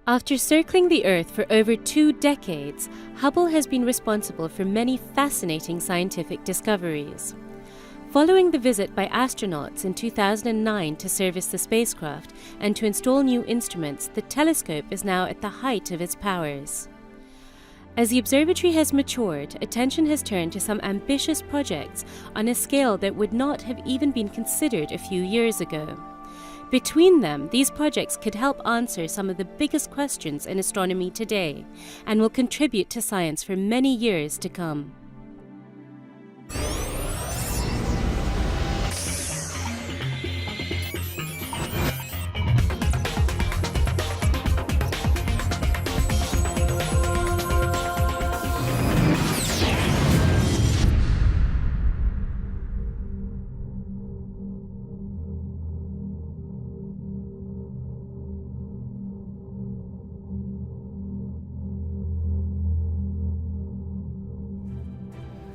After circling the Earth for over 2 decades, Hubble has been responsible for many fascinating scientific discoveries. Following the visit by astronauts in 2009 to service the spacecraft and to install new instruments, the telescope is now at the height of its powers. As the observatory has matured, attention has turned to some ambitious projects on a scale that would not have even been considered a few years ago. Between them, these projects could help answer some of the biggest questions in astronomy today and will contribute to science for many years to come.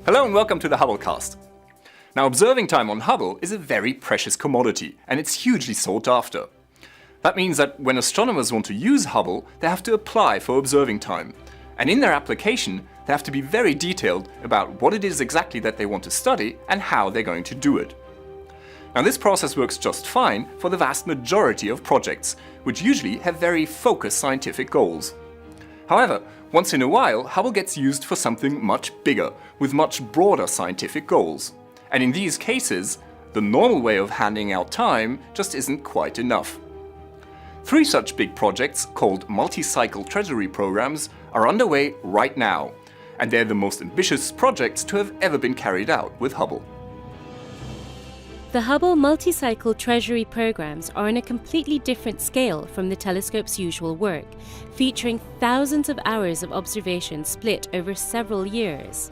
Hello and welcome to the Hubblecast. Now, observing time on Hubble is a very precious commodity and it's hugely sought after. That means that when astronomers want to use Hubble, they have to apply for observing time. And in their application, they have to be very detailed about what it is exactly that they want to study and how they're going to do it. Now, this process works just fine for the vast majority of projects, which usually have very focused scientific goals. However, once in a while, Hubble gets used for something much bigger, with much broader scientific goals. And in these cases, the normal way of handing out time just isn't quite enough. 3 such big projects, called multicycle treasury programs, are underway right now, and they're the most ambitious projects to have ever been carried out with Hubble. The Hubble multicycle treasury programs are on a completely different scale from the telescope's usual work, featuring thousands of hours of observation split over several years.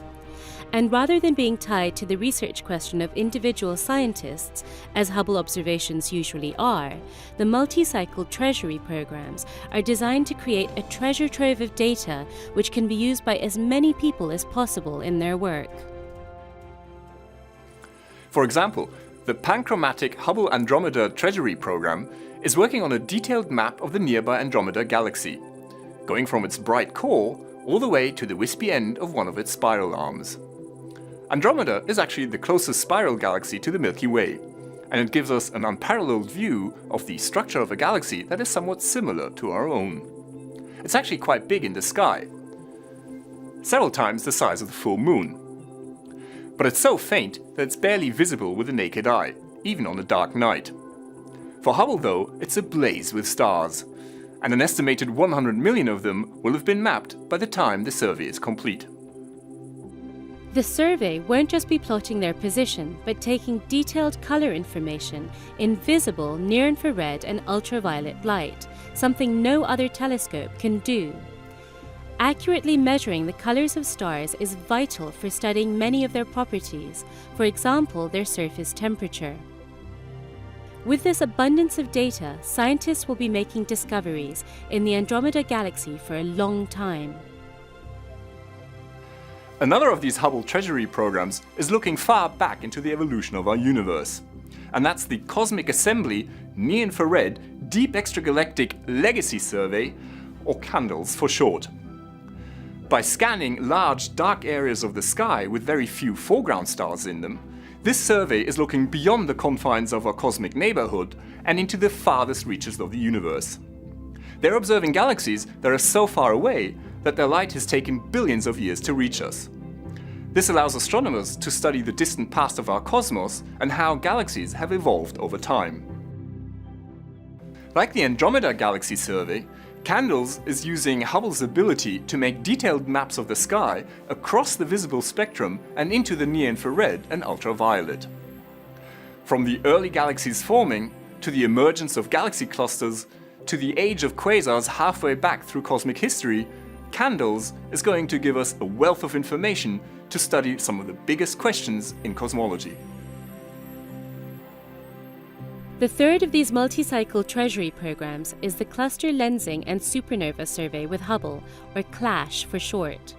And rather than being tied to the research question of individual scientists, as Hubble observations usually are, the multicycle treasury programs are designed to create a treasure trove of data which can be used by as many people as possible in their work. For example, the panchromatic Hubble Andromeda Treasury Program is working on a detailed map of the nearby Andromeda galaxy, going from its bright core all the way to the wispy end of one of its spiral arms. Andromeda is actually the closest spiral galaxy to the Milky Way, and it gives us an unparalleled view of the structure of a galaxy that is somewhat similar to our own. It's actually quite big in the sky, several times the size of the full moon. But it's so faint that it's barely visible with the naked eye, even on a dark night. For Hubble, though, it's ablaze with stars, and an estimated 100 million of them will have been mapped by the time the survey is complete. The survey won't just be plotting their position, but taking detailed color information in visible near-infrared and ultraviolet light, something no other telescope can do. Accurately measuring the colors of stars is vital for studying many of their properties, for example, their surface temperature. With this abundance of data, scientists will be making discoveries in the Andromeda galaxy for a long time. Another of these Hubble Treasury programs is looking far back into the evolution of our universe. And that's the Cosmic Assembly Near-Infrared Deep Extragalactic Legacy Survey, or CANDLES for short. By scanning large dark areas of the sky with very few foreground stars in them, this survey is looking beyond the confines of our cosmic neighborhood and into the farthest reaches of the universe. They're observing galaxies that are so far away that their light has taken billions of years to reach us. This allows astronomers to study the distant past of our cosmos and how galaxies have evolved over time. Like the Andromeda Galaxy Survey, CANDLES is using Hubble's ability to make detailed maps of the sky across the visible spectrum and into the near-infrared and ultraviolet. From the early galaxies forming, to the emergence of galaxy clusters, to the age of quasars halfway back through cosmic history, CANDLES is going to give us a wealth of information to study some of the biggest questions in cosmology. The third of these multicycle treasury programs is the Cluster Lensing and Supernova Survey with Hubble, or CLASH for short.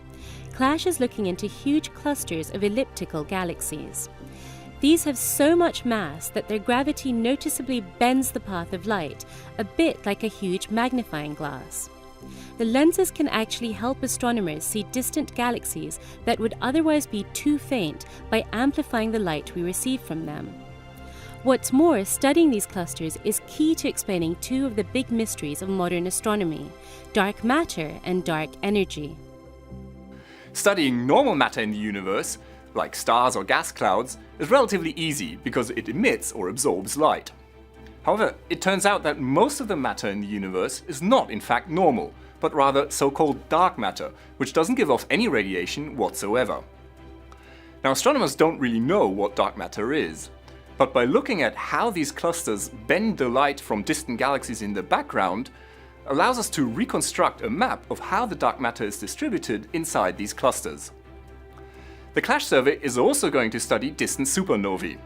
CLASH is looking into huge clusters of elliptical galaxies. These have so much mass that their gravity noticeably bends the path of light, a bit like a huge magnifying glass. The lenses can actually help astronomers see distant galaxies that would otherwise be too faint by amplifying the light we receive from them. What's more, studying these clusters is key to explaining two of the big mysteries of modern astronomy: dark matter and dark energy. Studying normal matter in the universe, like stars or gas clouds, is relatively easy because it emits or absorbs light. However, it turns out that most of the matter in the universe is not in fact normal, but rather so-called dark matter, which doesn't give off any radiation whatsoever. Now, astronomers don't really know what dark matter is, but by looking at how these clusters bend the light from distant galaxies in the background, allows us to reconstruct a map of how the dark matter is distributed inside these clusters. The CLASH survey is also going to study distant supernovae.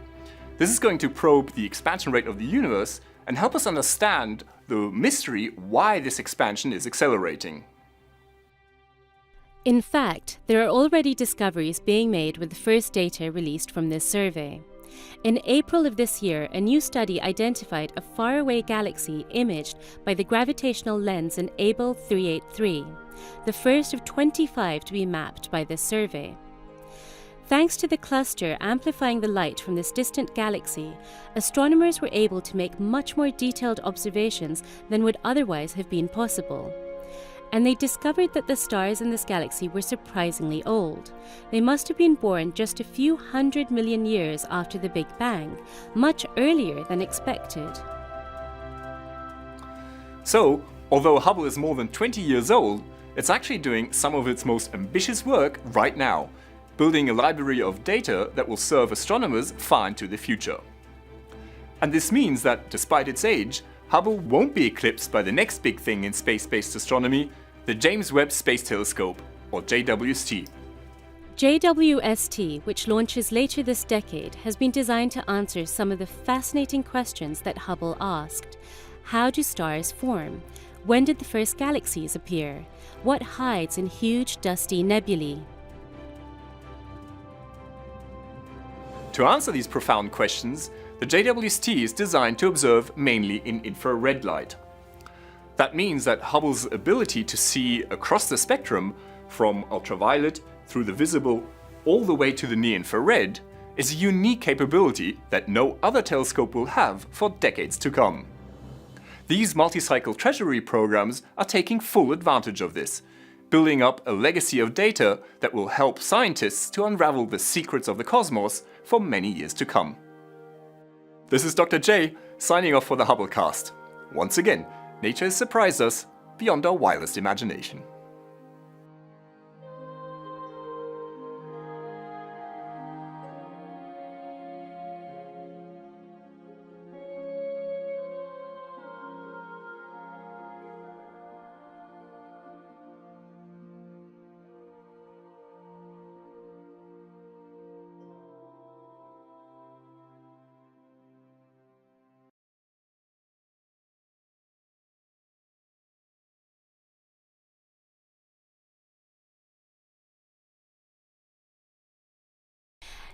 This is going to probe the expansion rate of the universe and help us understand the mystery why this expansion is accelerating. In fact, there are already discoveries being made with the first data released from this survey. In April of this year, a new study identified a faraway galaxy imaged by the gravitational lens in Abell 383, the first of 25 to be mapped by this survey. Thanks to the cluster amplifying the light from this distant galaxy, astronomers were able to make much more detailed observations than would otherwise have been possible. And they discovered that the stars in this galaxy were surprisingly old. They must have been born just a few 100 million years after the Big Bang, much earlier than expected. So, although Hubble is more than 20 years old, it's actually doing some of its most ambitious work right now, building a library of data that will serve astronomers far into the future. And this means that, despite its age, Hubble won't be eclipsed by the next big thing in space-based astronomy, the James Webb Space Telescope, or JWST. JWST, which launches later this decade, has been designed to answer some of the fascinating questions that Hubble asked. How do stars form? When did the first galaxies appear? What hides in huge dusty nebulae? To answer these profound questions, the JWST is designed to observe mainly in infrared light. That means that Hubble's ability to see across the spectrum, from ultraviolet through the visible all the way to the near-infrared, is a unique capability that no other telescope will have for decades to come. These multicycle treasury programs are taking full advantage of this, building up a legacy of data that will help scientists to unravel the secrets of the cosmos for many years to come. This is Dr. J, signing off for the Hubblecast. Once again, nature has surprised us beyond our wildest imagination.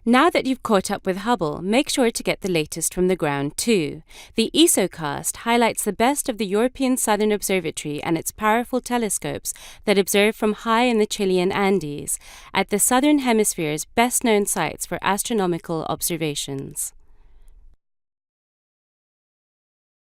Now that you've caught up with Hubble, make sure to get the latest from the ground too. The ESOcast highlights the best of the European Southern Observatory and its powerful telescopes that observe from high in the Chilean Andes, at the Southern Hemisphere's best-known sites for astronomical observations.